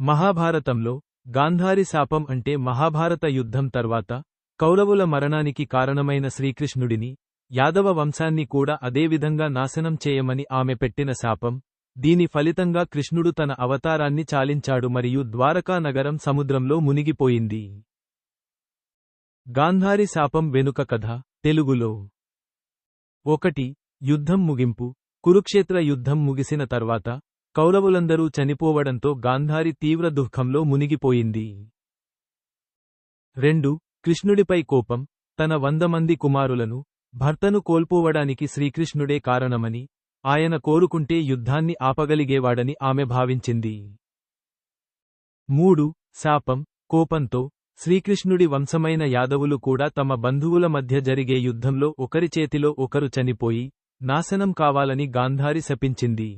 మహాభారతంలో గాంధారి శాపం అంటే మహాభారత యుద్ధం తర్వాత కౌరవుల మరణానికి కారణమైన శ్రీకృష్ణుడిని, యాదవ వంశాన్ని కూడా అదేవిధంగా నాశనం చేయమని ఆమె పెట్టిన శాపం. దీని ఫలితంగా కృష్ణుడు తన అవతారాన్ని చాలించాడు మరియు ద్వారకా నగరం సముద్రంలో మునిగిపోయింది. గాంధారి శాపం వెనుక కథ తెలుగులో 1. యుద్ధం ముగింపు. కురుక్షేత్ర యుద్ధం ముగిసిన తర్వాత కౌరవులందరూ చనిపోవడంతో గాంధారి తీవ్ర దుఃఖంలో మునిగిపోయింది. 2. కృష్ణుడిపై కోపం. తన 100 మంది కుమారులను, భర్తను కోల్పోవడానికి శ్రీకృష్ణుడే కారణమని, ఆయన కోరుకుంటే యుద్ధాన్ని ఆపగలిగేవాడని ఆమె భావించింది. 3. శాపం. కోపంతో శ్రీకృష్ణుడి వంశమైన యాదవులు కూడా తమ బంధువుల మధ్య జరిగే యుద్ధంలో ఒకరి చేతిలో ఒకరు చనిపోయి నాశనం కావాలని గాంధారి శపించింది.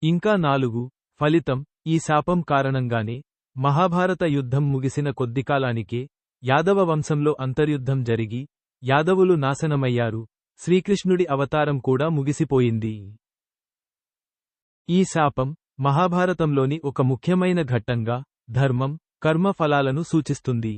ఇంకా 4. ఫలితం. ఈ శాపం కారణంగానే మహాభారత యుద్ధం ముగిసిన కొద్దికాలానికే యాదవ వంశంలో అంతర్యుద్ధం జరిగి యాదవులు నాశనమయ్యారు, శ్రీకృష్ణుడి అవతారం కూడా ముగిసిపోయింది. ఈ శాపం మహాభారతంలోని ఒక ముఖ్యమైన ఘట్టంగా ధర్మం, కర్మ ఫలాలను సూచిస్తుంది.